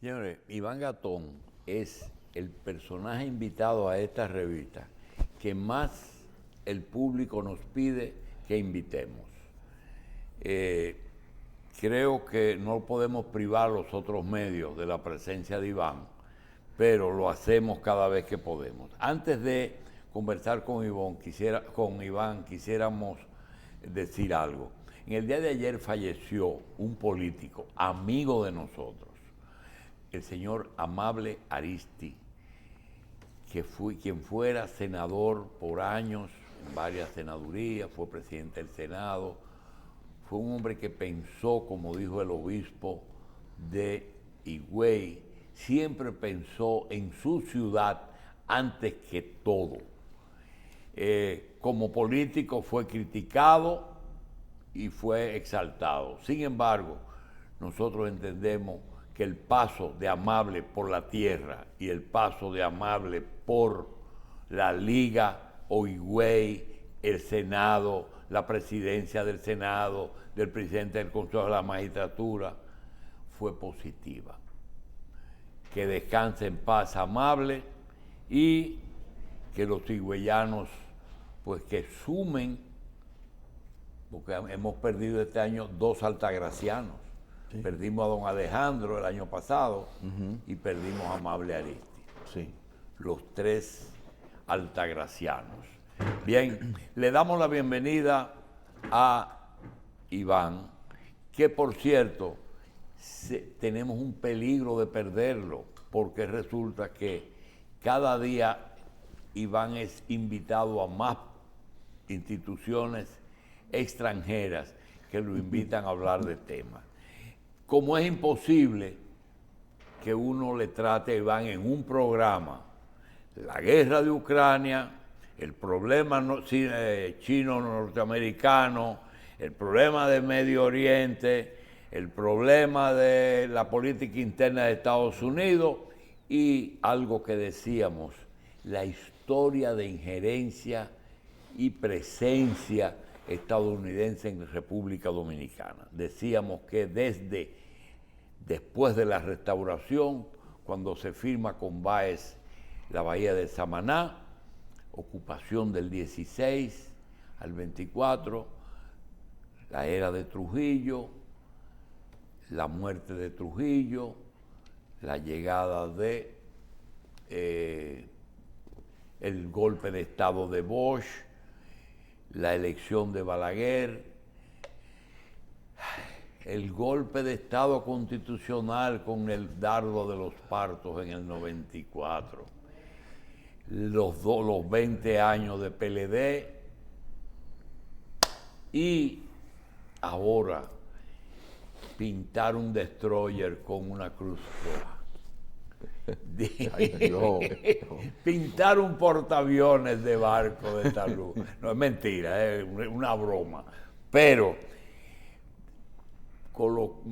Señores, Iván Gatón es el personaje invitado a esta revista que más el público nos pide que invitemos. Creo que no podemos privar los otros medios de la presencia de Iván, pero lo hacemos cada vez que podemos. Antes de conversar con Iván, quisiéramos decir algo. En el día de ayer falleció un político, amigo de nosotros, el señor Amable Ariztí, quien fuera senador por años en varias senadurías, fue presidente del Senado. Fue un hombre que pensó, como dijo el obispo de Higüey, siempre pensó en su ciudad antes que todo. Como político fue criticado y fue exaltado. Sin embargo, nosotros entendemos que el paso de Amable por la tierra y el paso de Amable por la Liga o Higüey, el Senado, la presidencia del Senado, del presidente del Consejo de la Magistratura, fue positiva. Que descanse en paz Amable y que los higüeyanos, pues que sumen, porque hemos perdido este año 2 altagracianos. Sí. Perdimos a don Alejandro el año pasado y perdimos a Amable Ariztí. Sí. Los 3 altagracianos. Bien, le damos la bienvenida a Iván, que por cierto, tenemos un peligro de perderlo, porque resulta que cada día Iván es invitado a más instituciones extranjeras que lo invitan a hablar de temas. Como es imposible que uno le trate a Iván en un programa la guerra de Ucrania, el problema chino-norteamericano, el problema del Medio Oriente, el problema de la política interna de Estados Unidos y algo que decíamos, la historia de injerencia y presencia estadounidense en República Dominicana. Decíamos que después de la restauración, cuando se firma con Báez la Bahía de Samaná, ocupación del 16 al 24, la era de Trujillo, la muerte de Trujillo, la llegada de el golpe de Estado de Bosch, la elección de Balaguer, el golpe de Estado constitucional con el dardo de los partos en el 94, los 20 años de PLD y ahora pintar un destroyer con una cruz roja. Ay, no. Pintar un portaaviones de barco de Talú. No es mentira, es una broma. Pero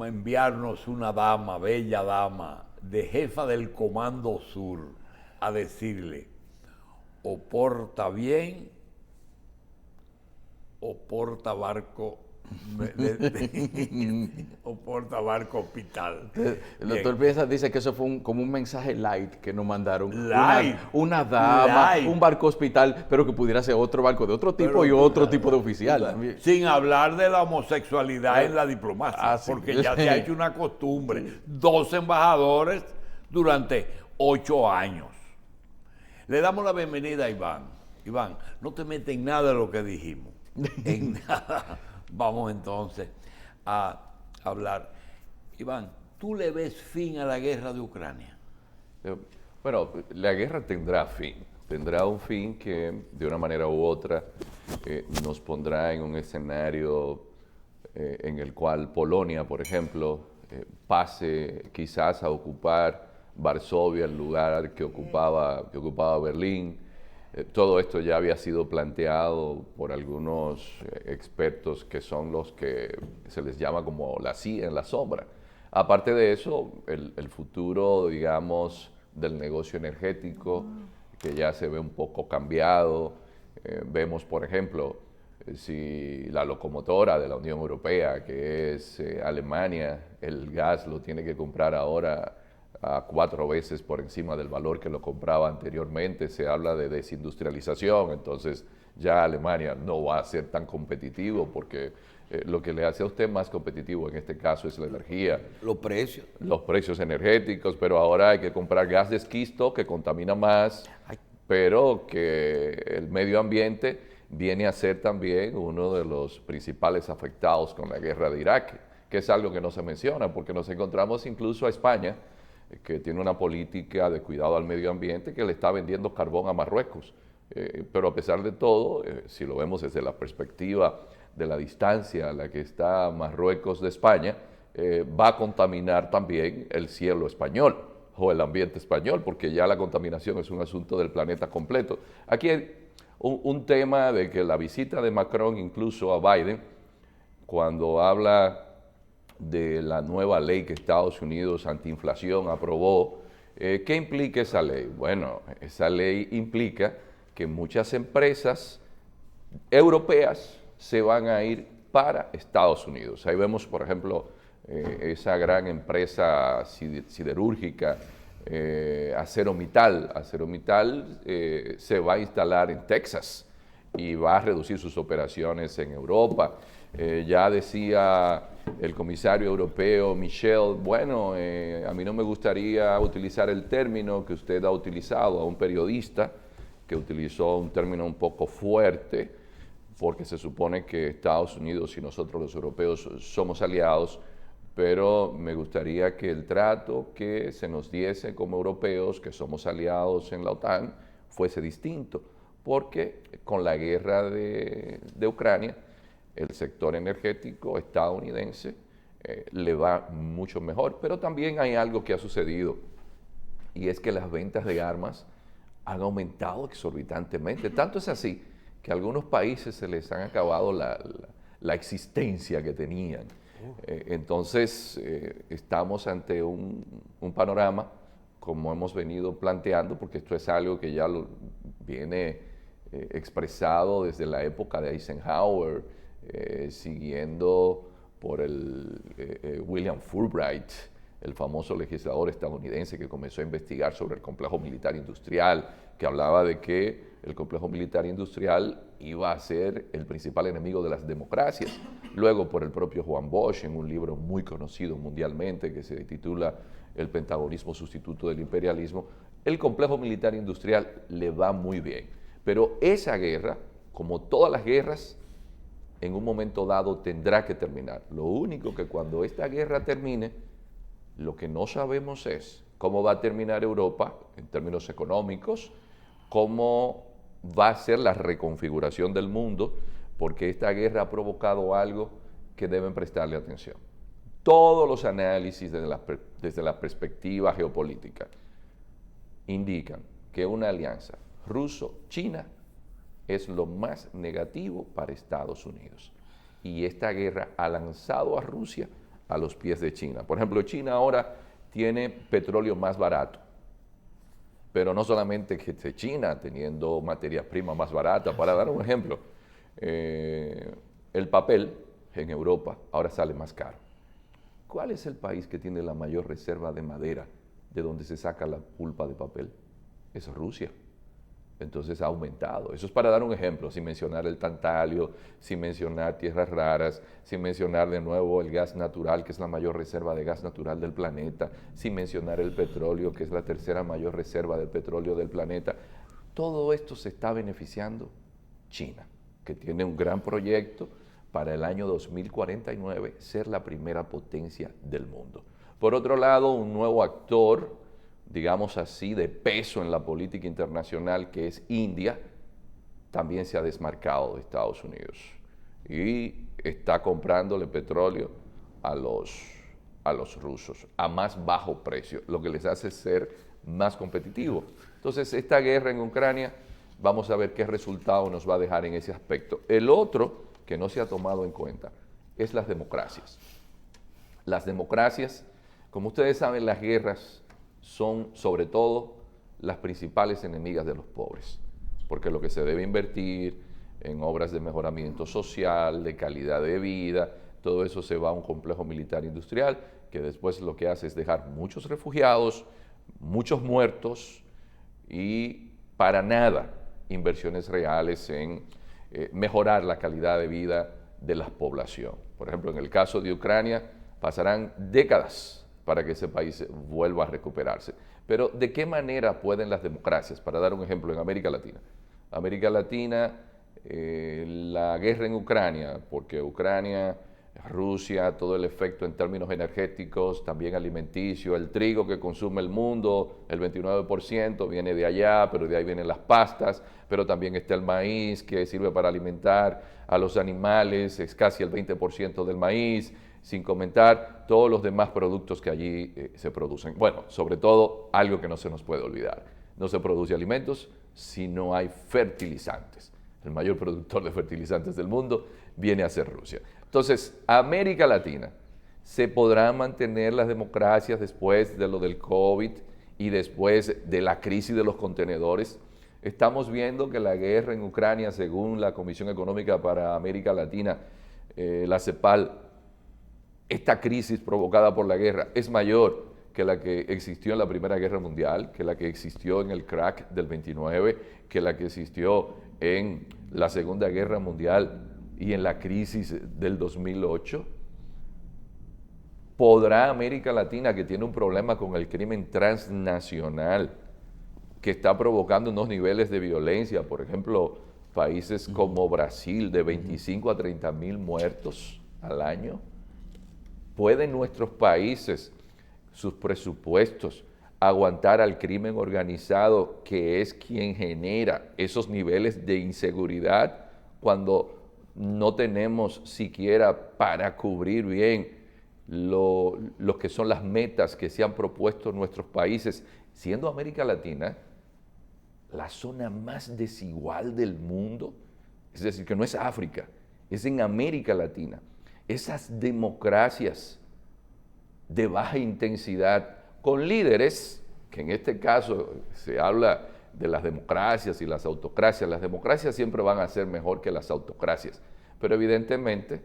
enviarnos una dama, bella dama, de jefa del Comando Sur, a decirle, o porta bien, o porta barco o porta barco hospital. El doctor Piensa dice que eso fue como un mensaje light que nos mandaron. Light. Una dama, light. Un barco hospital, pero que pudiera ser otro barco de otro tipo, pero, y otro tipo de oficial también. Sin hablar de la homosexualidad en la diplomacia, porque ya se ha hecho una costumbre. 2 embajadores durante 8 años. Le damos la bienvenida a Iván. Iván, no te metes en nada de lo que dijimos. En nada. Vamos entonces a hablar. Iván, ¿tú le ves fin a la guerra de Ucrania? Bueno, la guerra tendrá fin. Tendrá un fin que de una manera u otra nos pondrá en un escenario en el cual Polonia, por ejemplo, pase quizás a ocupar Varsovia, el lugar que ocupaba Berlín. Todo esto ya había sido planteado por algunos expertos que son los que se les llama como la CIA en la sombra. Aparte de eso, el futuro, digamos, del negocio energético, que ya se ve un poco cambiado. Vemos, por ejemplo, si la locomotora de la Unión Europea, que es Alemania, el gas lo tiene que comprar ahora a 4 veces por encima del valor que lo compraba anteriormente. Se habla de desindustrialización, entonces ya Alemania no va a ser tan competitivo porque lo que le hace a usted más competitivo en este caso es la energía. Los precios energéticos, pero ahora hay que comprar gas de esquisto que contamina más, pero que el medio ambiente viene a ser también uno de los principales afectados con la guerra de Irak, que es algo que no se menciona, porque nos encontramos incluso a España, que tiene una política de cuidado al medio ambiente, que le está vendiendo carbón a Marruecos. Pero a pesar de todo, si lo vemos desde la perspectiva de la distancia a la que está Marruecos de España, va a contaminar también el cielo español o el ambiente español, porque ya la contaminación es un asunto del planeta completo. Aquí hay un tema de que la visita de Macron incluso a Biden, cuando habla de la nueva ley que Estados Unidos antiinflación aprobó, ¿qué implica esa ley? Bueno, esa ley implica que muchas empresas europeas se van a ir para Estados Unidos. Ahí vemos, por ejemplo, esa gran empresa siderúrgica, ArcelorMittal. ArcelorMittal se va a instalar en Texas y va a reducir sus operaciones en Europa. Ya decía el comisario europeo Michel, bueno, a mí no me gustaría utilizar el término que usted ha utilizado, a un periodista que utilizó un término un poco fuerte, porque se supone que Estados Unidos y nosotros los europeos somos aliados, pero me gustaría que el trato que se nos diese como europeos, que somos aliados en la OTAN, fuese distinto, porque con la guerra de Ucrania, el sector energético estadounidense le va mucho mejor. Pero también hay algo que ha sucedido, y es que las ventas de armas han aumentado exorbitantemente. Tanto es así que a algunos países se les han acabado la existencia que tenían. Entonces, estamos ante un panorama, como hemos venido planteando, porque esto es algo que ya viene expresado desde la época de Eisenhower, siguiendo por el William Fulbright, el famoso legislador estadounidense que comenzó a investigar sobre el complejo militar industrial, que hablaba de que el complejo militar industrial iba a ser el principal enemigo de las democracias. Luego por el propio Juan Bosch, en un libro muy conocido mundialmente que se titula El pentagonismo sustituto del imperialismo, el complejo militar industrial le va muy bien. Pero esa guerra, como todas las guerras, en un momento dado tendrá que terminar. Lo único que cuando esta guerra termine, lo que no sabemos es cómo va a terminar Europa en términos económicos, cómo va a ser la reconfiguración del mundo, porque esta guerra ha provocado algo que deben prestarle atención. Todos los análisis desde la perspectiva geopolítica indican que una alianza ruso-china es lo más negativo para Estados Unidos. Y esta guerra ha lanzado a Rusia a los pies de China. Por ejemplo, China ahora tiene petróleo más barato, pero no solamente que esté China teniendo materia prima más barata. Para dar un ejemplo, el papel en Europa ahora sale más caro. ¿Cuál es el país que tiene la mayor reserva de madera de donde se saca la pulpa de papel? Es Rusia. Entonces ha aumentado. Eso es para dar un ejemplo, sin mencionar el tantalio, sin mencionar tierras raras, sin mencionar de nuevo el gas natural, que es la mayor reserva de gas natural del planeta, sin mencionar el petróleo, que es la tercera mayor reserva de petróleo del planeta. Todo esto se está beneficiando China, que tiene un gran proyecto para el año 2049 ser la primera potencia del mundo. Por otro lado, un nuevo actor, digamos así, de peso en la política internacional, que es India, también se ha desmarcado de Estados Unidos y está comprándole petróleo a los rusos a más bajo precio, lo que les hace ser más competitivos. Entonces, esta guerra en Ucrania, vamos a ver qué resultado nos va a dejar en ese aspecto. El otro que no se ha tomado en cuenta es las democracias. Las democracias, como ustedes saben, las guerras son sobre todo las principales enemigas de los pobres, porque lo que se debe invertir en obras de mejoramiento social, de calidad de vida, todo eso se va a un complejo militar industrial que después lo que hace es dejar muchos refugiados, muchos muertos y para nada inversiones reales en mejorar la calidad de vida de la población. Por ejemplo, en el caso de Ucrania, pasarán décadas para que ese país vuelva a recuperarse. Pero ¿de qué manera pueden las democracias? Para dar un ejemplo, en América Latina. América Latina, la guerra en Ucrania, porque Ucrania, Rusia, todo el efecto en términos energéticos, también alimenticio, el trigo que consume el mundo, el 29% viene de allá, pero de ahí vienen las pastas, pero también está el maíz que sirve para alimentar a los animales, es casi el 20% del maíz, sin comentar todos los demás productos que allí se producen. Bueno, sobre todo algo que no se nos puede olvidar, no se produce alimentos si no hay fertilizantes. El mayor productor de fertilizantes del mundo viene a ser Rusia. Entonces, América Latina, ¿se podrán mantener las democracias después de lo del COVID y después de la crisis de los contenedores? Estamos viendo que la guerra en Ucrania, según la Comisión Económica para América Latina, la CEPAL, esta crisis provocada por la guerra es mayor que la que existió en la Primera Guerra Mundial, que la que existió en el crack del 29, que la que existió en la Segunda Guerra Mundial y en la crisis del 2008. ¿Podrá América Latina, que tiene un problema con el crimen transnacional, que está provocando unos niveles de violencia, por ejemplo, países como Brasil, de 25 a 30 mil muertos al año? ¿Pueden nuestros países, sus presupuestos, aguantar al crimen organizado, que es quien genera esos niveles de inseguridad, cuando no tenemos siquiera para cubrir bien lo que son las metas que se han propuesto nuestros países, siendo América Latina la zona más desigual del mundo? Es decir, que no es África, es en América Latina. Esas democracias de baja intensidad, con líderes, que en este caso se habla de las democracias y las democracias siempre van a ser mejor que las autocracias, pero evidentemente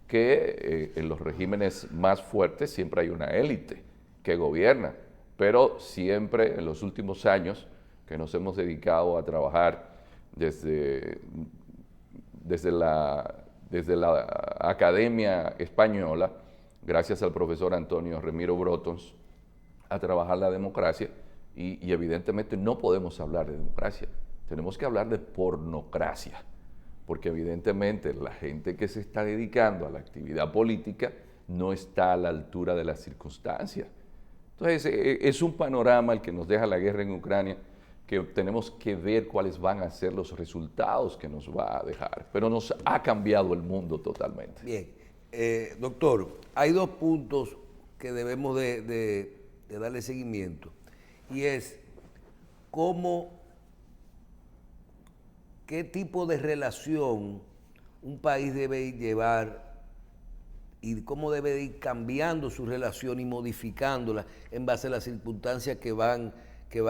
que en los regímenes más fuertes siempre hay una élite que gobierna, pero siempre en los últimos años que nos hemos dedicado a trabajar desde la Academia Española, gracias al profesor Antonio Remiro Brotons, a trabajar la democracia, y evidentemente no podemos hablar de democracia, tenemos que hablar de pornocracia, porque evidentemente la gente que se está dedicando a la actividad política no está a la altura de las circunstancias. Entonces, es un panorama el que nos deja la guerra en Ucrania, que tenemos que ver cuáles van a ser los resultados que nos va a dejar. Pero nos ha cambiado el mundo totalmente. Bien. Doctor, hay dos puntos que debemos de darle seguimiento, y es qué tipo de relación un país debe llevar y cómo debe ir cambiando su relación y modificándola en base a las circunstancias que van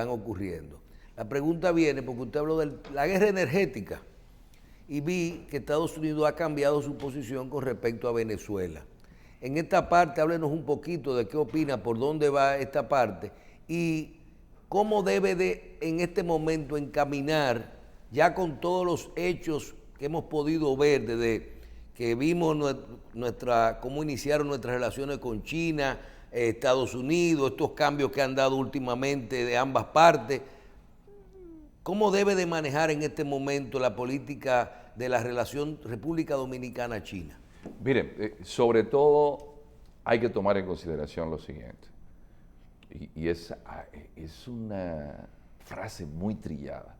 ocurriendo. La pregunta viene porque usted habló de la guerra energética y vi que Estados Unidos ha cambiado su posición con respecto a Venezuela. En esta parte, háblenos un poquito de qué opina, por dónde va esta parte y cómo debe de, en este momento, encaminar, ya con todos los hechos que hemos podido ver desde que vimos cómo iniciaron nuestras relaciones con China, Estados Unidos, estos cambios que han dado últimamente de ambas partes. ¿Cómo debe de manejar en este momento la política de la relación República Dominicana-China? Miren, sobre todo hay que tomar en consideración lo siguiente, y es una frase muy trillada: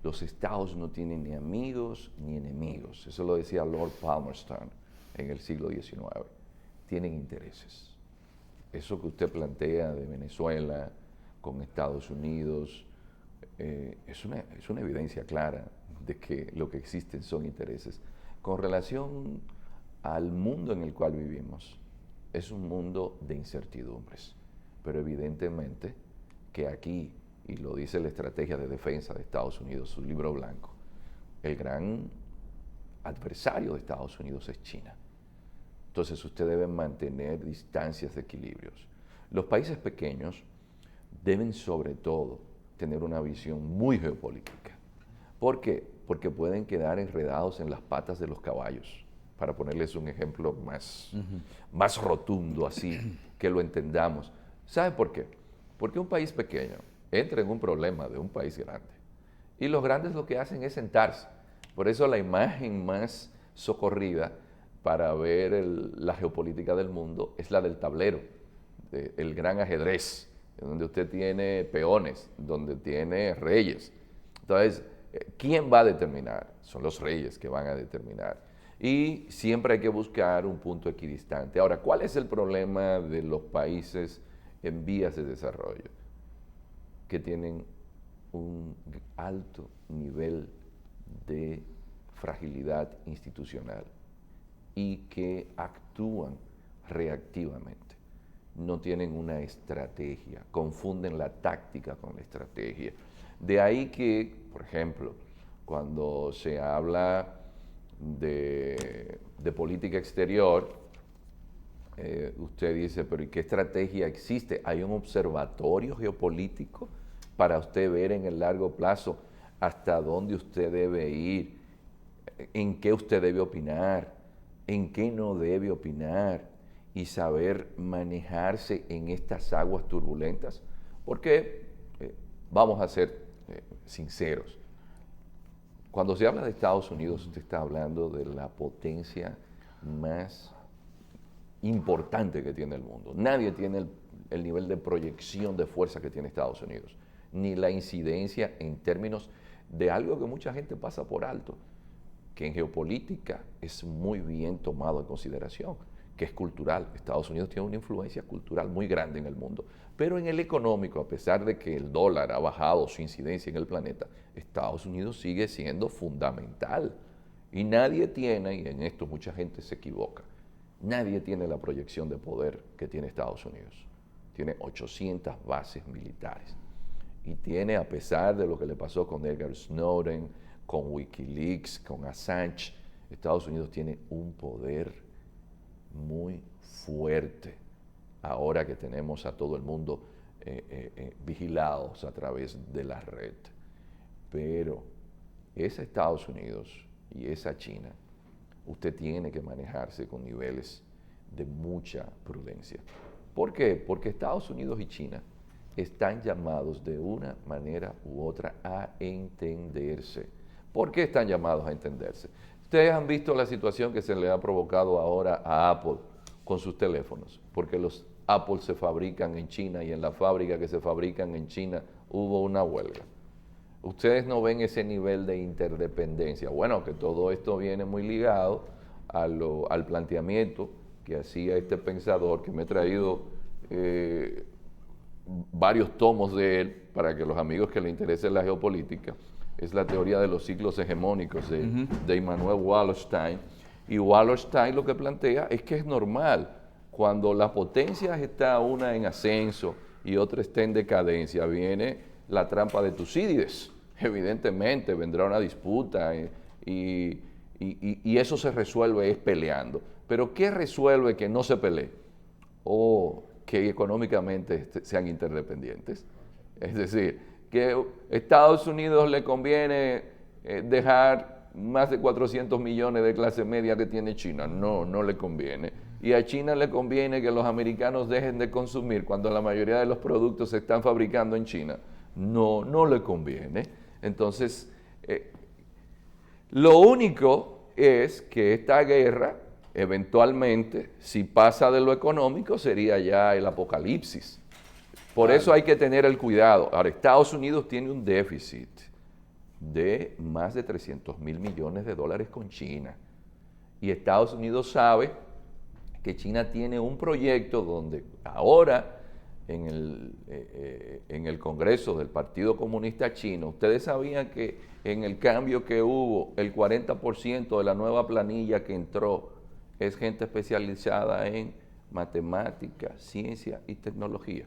los estados no tienen ni amigos ni enemigos. Eso lo decía Lord Palmerston en el siglo XIX. Tienen intereses. Eso que usted plantea de Venezuela con Estados Unidos, es una evidencia clara de que lo que existen son intereses. Con relación al mundo en el cual vivimos, es un mundo de incertidumbres, pero evidentemente que aquí, y lo dice la Estrategia de Defensa de Estados Unidos, su libro blanco, el gran adversario de Estados Unidos es China. Entonces usted debe mantener distancias de equilibrios. Los países pequeños deben sobre todo tener una visión muy geopolítica. ¿Por qué? Porque pueden quedar enredados en las patas de los caballos, para ponerles un ejemplo más rotundo, así que lo entendamos. ¿Sabe por qué? Porque un país pequeño entra en un problema de un país grande y los grandes lo que hacen es sentarse. Por eso la imagen más socorrida para ver la geopolítica del mundo es la del tablero, el gran ajedrez, donde usted tiene peones, donde tiene reyes. Entonces, ¿quién va a determinar? Son los reyes que van a determinar. Y siempre hay que buscar un punto equidistante. Ahora, ¿cuál es el problema de los países en vías de desarrollo? Que tienen un alto nivel de fragilidad institucional y que actúan reactivamente. No tienen una estrategia, confunden la táctica con la estrategia. De ahí que, por ejemplo, cuando se habla de política exterior, usted dice, pero ¿y qué estrategia existe? ¿Hay un observatorio geopolítico para usted ver en el largo plazo hasta dónde usted debe ir, en qué usted debe opinar, en qué no debe opinar y saber manejarse en estas aguas turbulentas? Porque vamos a ser sinceros. Cuando se habla de Estados Unidos, usted está hablando de la potencia más importante que tiene el mundo. Nadie tiene el nivel de proyección de fuerza que tiene Estados Unidos, ni la incidencia en términos de algo que mucha gente pasa por alto, que en geopolítica es muy bien tomado en consideración, que es cultural. Estados Unidos tiene una influencia cultural muy grande en el mundo, pero en el económico, a pesar de que el dólar ha bajado su incidencia en el planeta, Estados Unidos sigue siendo fundamental. Y nadie tiene, y en esto mucha gente se equivoca, nadie tiene la proyección de poder que tiene Estados Unidos. Tiene 800 bases militares. Y tiene, a pesar de lo que le pasó con Edward Snowden, con Wikileaks, con Assange, Estados Unidos tiene un poder muy fuerte. Ahora que tenemos a todo el mundo vigilados a través de la red. Pero ese Estados Unidos y esa China, usted tiene que manejarse con niveles de mucha prudencia. ¿Por qué? Porque Estados Unidos y China están llamados de una manera u otra a entenderse. ¿Por qué están llamados a entenderse? Ustedes han visto la situación que se le ha provocado ahora a Apple con sus teléfonos, porque los Apple se fabrican en China y en la fábrica que se fabrican en China hubo una huelga. Ustedes no ven ese nivel de interdependencia. Bueno, que todo esto viene muy ligado al planteamiento que hacía este pensador, que me he traído varios tomos de él para que los amigos que les interese la geopolítica. Es la teoría de los ciclos hegemónicos de Immanuel Wallerstein. Y Wallerstein lo que plantea es que es normal, cuando las potencias está una en ascenso y otra está en decadencia, viene la trampa de Tucídides. Evidentemente vendrá una disputa y eso se resuelve es peleando. Pero ¿qué resuelve que no se pelee? O que económicamente sean interdependientes. Es decir, que a Estados Unidos le conviene dejar más de 400 millones de clase media que tiene China. No, no le conviene. Y a China le conviene que los americanos dejen de consumir cuando la mayoría de los productos se están fabricando en China. No, no le conviene. Entonces, lo único es que esta guerra, eventualmente, si pasa de lo económico, sería ya el apocalipsis. Por eso hay que tener el cuidado. Ahora, Estados Unidos tiene un déficit de más de 300 mil millones de dólares con China. Y Estados Unidos sabe que China tiene un proyecto donde ahora en el Congreso del Partido Comunista Chino, ustedes sabían que en el cambio que hubo, el 40% de la nueva planilla que entró es gente especializada en matemática, ciencia y tecnología.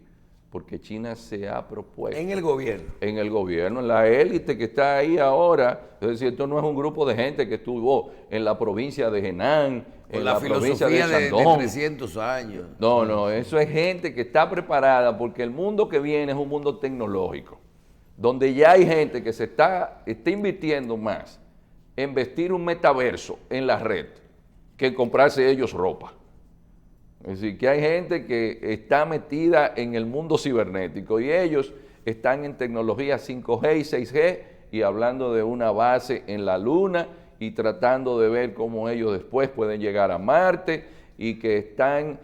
porque China se ha propuesto. En el gobierno. En el gobierno, en la élite que está ahí ahora. Es decir, esto no es un grupo de gente que estuvo en la provincia de Henan, en la provincia de Shandong. 300 años. No, eso es gente que está preparada porque el mundo que viene es un mundo tecnológico, donde ya hay gente que está invirtiendo más en vestir un metaverso en la red que en comprarse ellos ropa. Es decir, que hay gente que está metida en el mundo cibernético y ellos están en tecnología 5G y 6G y hablando de una base en la Luna y tratando de ver cómo ellos después pueden llegar a Marte y que están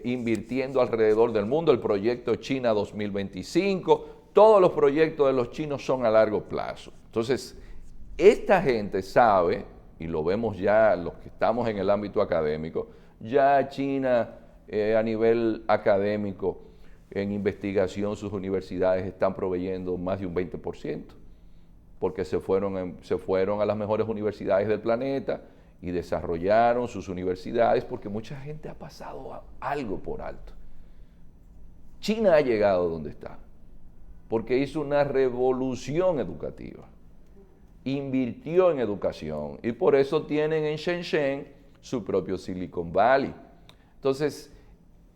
invirtiendo alrededor del mundo. El proyecto China 2025, todos los proyectos de los chinos son a largo plazo. Entonces, esta gente sabe, y lo vemos ya los que estamos en el ámbito académico, ya China a nivel académico, en investigación, sus universidades están proveyendo más de un 20%, porque se fueron a las mejores universidades del planeta y desarrollaron sus universidades porque mucha gente ha pasado algo por alto. China ha llegado donde está, porque hizo una revolución educativa, invirtió en educación y por eso tienen en Shenzhen su propio Silicon Valley. Entonces,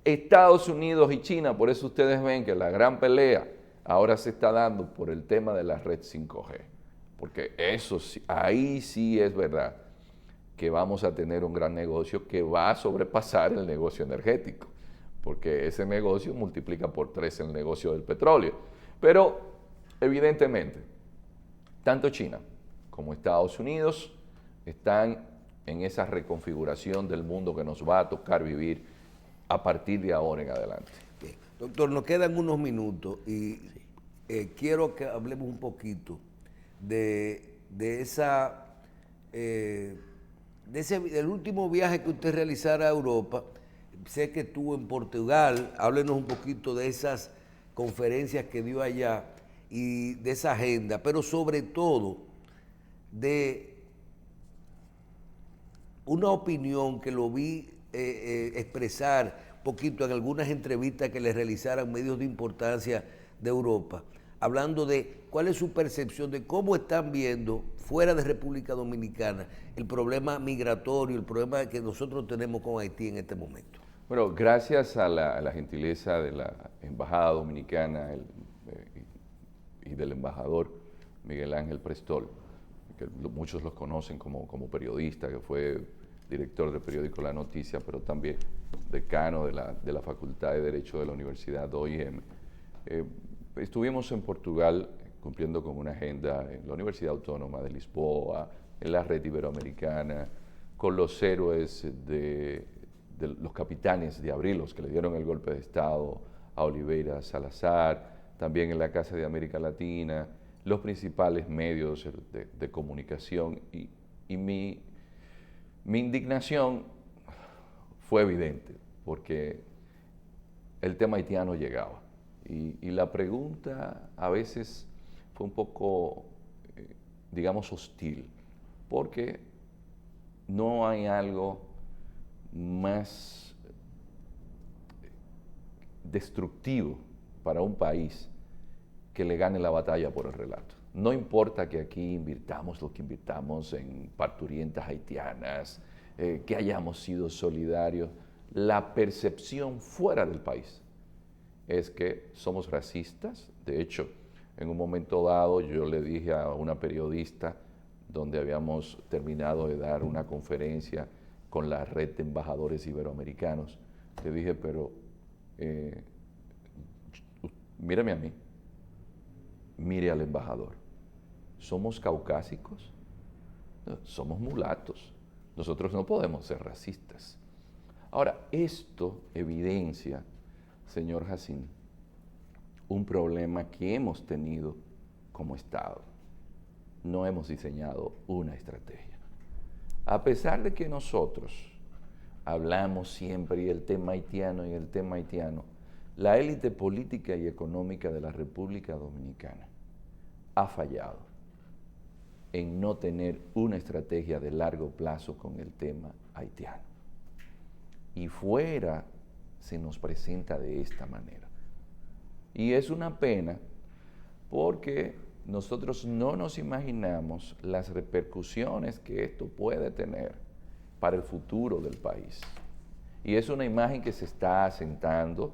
Estados Unidos y China, por eso ustedes ven que la gran pelea ahora se está dando por el tema de la red 5G, porque eso sí, ahí sí es verdad que vamos a tener un gran negocio que va a sobrepasar el negocio energético, porque ese negocio multiplica por 3 el negocio del petróleo. Pero, evidentemente, tanto China como Estados Unidos están en esa reconfiguración del mundo que nos va a tocar vivir a partir de ahora en adelante. Bien. Doctor, nos quedan unos minutos y quiero que hablemos un poquito del último viaje que usted realizara a Europa. Sé que estuvo en Portugal. Háblenos un poquito de esas conferencias que dio allá y de esa agenda, pero sobre todo de una opinión que lo vi expresar un poquito en algunas entrevistas que le realizaran medios de importancia de Europa, hablando de cuál es su percepción de cómo están viendo fuera de República Dominicana el problema migratorio, el problema que nosotros tenemos con Haití en este momento. Bueno, gracias a la gentileza de la Embajada Dominicana y del embajador Miguel Ángel Prestol, que muchos los conocen como periodista, que fue director del periódico La Noticia, pero también decano de la Facultad de Derecho de la Universidad OIM. Estuvimos en Portugal cumpliendo con una agenda en la Universidad Autónoma de Lisboa, en la Red Iberoamericana, con los héroes de los capitanes de Abril, los que le dieron el golpe de Estado a Oliveira Salazar, también en la Casa de América Latina, los principales medios de comunicación y mi indignación fue evidente, porque el tema haitiano llegaba. Y la pregunta a veces fue un poco, digamos, hostil, porque no hay algo más destructivo para un país que le gane la batalla por el relato. No importa que aquí invirtamos lo que invirtamos en parturientas haitianas, que hayamos sido solidarios, la percepción fuera del país es que somos racistas. De hecho, en un momento dado yo le dije a una periodista, donde habíamos terminado de dar una conferencia con la red de embajadores iberoamericanos, le dije, pero mírame a mí, mire al embajador. ¿Somos caucásicos? No, somos mulatos. Nosotros no podemos ser racistas. Ahora, esto evidencia, señor Jacín, un problema que hemos tenido como Estado. No hemos diseñado una estrategia. A pesar de que nosotros hablamos siempre y el tema haitiano, la élite política y económica de la República Dominicana ha fallado en no tener una estrategia de largo plazo con el tema haitiano. Y fuera se nos presenta de esta manera. Y es una pena porque nosotros no nos imaginamos las repercusiones que esto puede tener para el futuro del país. Y es una imagen que se está asentando.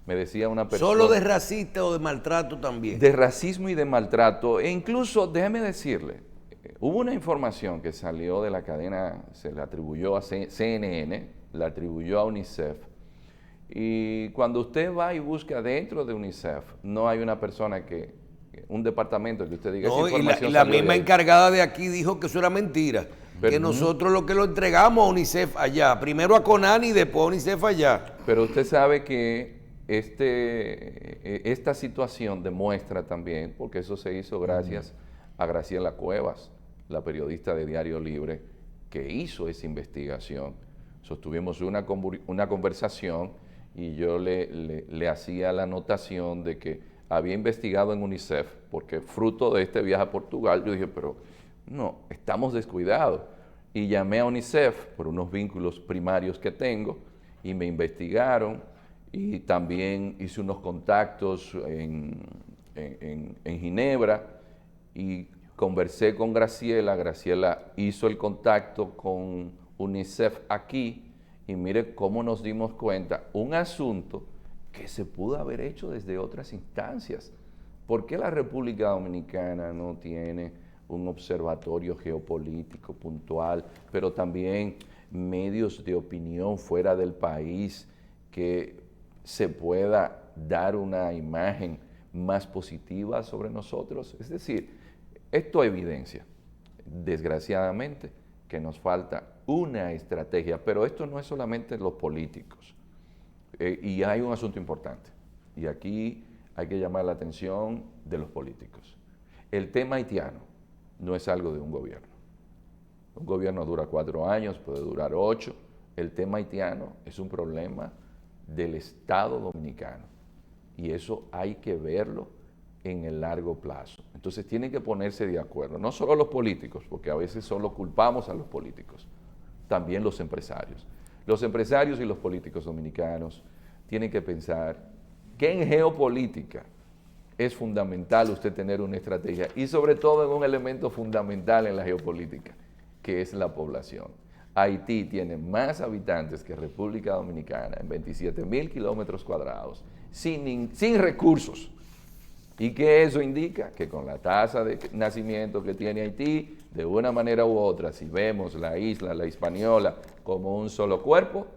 Me decía una persona... ¿Solo de racista o de maltrato también? De racismo y de maltrato. E incluso, déjeme decirle, hubo una información que salió de la cadena, se la atribuyó a CNN, la atribuyó a UNICEF. Y cuando usted va y busca dentro de UNICEF, no hay una persona un departamento que usted diga No, esa información y la salió de misma ahí. encargada de aquí dijo que eso era mentira. Pero que nosotros lo que lo entregamos a UNICEF allá. Primero a CONANI y después a UNICEF allá. Pero usted sabe que esta situación demuestra también, porque eso se hizo gracias a Graciela Cuevas, la periodista de Diario Libre, que hizo esa investigación. Sostuvimos una conversación y yo le hacía la anotación de que había investigado en UNICEF, porque fruto de este viaje a Portugal, yo dije, pero no, estamos descuidados. Y llamé a UNICEF por unos vínculos primarios que tengo y me investigaron y también hice unos contactos en Ginebra y conversé con Graciela. Graciela hizo el contacto con UNICEF aquí y mire cómo nos dimos cuenta, un asunto que se pudo haber hecho desde otras instancias. ¿Por qué la República Dominicana no tiene un observatorio geopolítico puntual, pero también medios de opinión fuera del país que se pueda dar una imagen más positiva sobre nosotros? Es decir, esto evidencia, desgraciadamente, que nos falta una estrategia, pero esto no es solamente los políticos. Y hay un asunto importante, y aquí hay que llamar la atención de los políticos. El tema haitiano no es algo de un gobierno. Un gobierno dura 4 años, puede durar 8. El tema haitiano es un problema del Estado dominicano, y eso hay que verlo en el largo plazo. Entonces tienen que ponerse de acuerdo, no solo los políticos, porque a veces solo culpamos a los políticos, también los empresarios. Los empresarios y los políticos dominicanos tienen que pensar que en geopolítica es fundamental usted tener una estrategia y sobre todo en un elemento fundamental en la geopolítica, que es la población. Haití tiene más habitantes que República Dominicana en 27,000 kilómetros cuadrados, sin recursos. ¿Y qué eso indica? Que con la tasa de nacimiento que tiene Haití, de una manera u otra, si vemos la isla, la Hispaniola, como un solo cuerpo,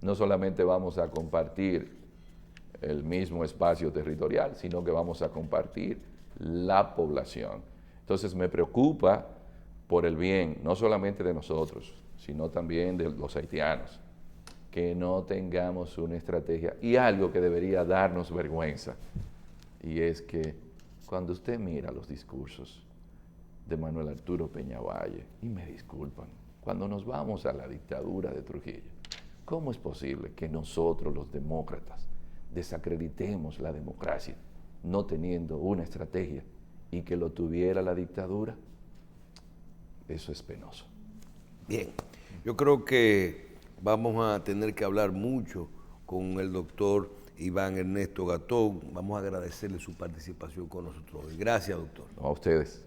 no solamente vamos a compartir el mismo espacio territorial, sino que vamos a compartir la población. Entonces me preocupa por el bien, no solamente de nosotros, sino también de los haitianos, que no tengamos una estrategia. Y algo que debería darnos vergüenza, y es que cuando usted mira los discursos de Manuel Arturo Peñavalle, y me disculpan, cuando nos vamos a la dictadura de Trujillo, ¿cómo es posible que nosotros los demócratas desacreditemos la democracia no teniendo una estrategia y que lo tuviera la dictadura? Eso es penoso. Bien, yo creo que vamos a tener que hablar mucho con el doctor Iván Ernesto Gatón. Vamos a agradecerle su participación con nosotros hoy. Gracias, doctor. A ustedes.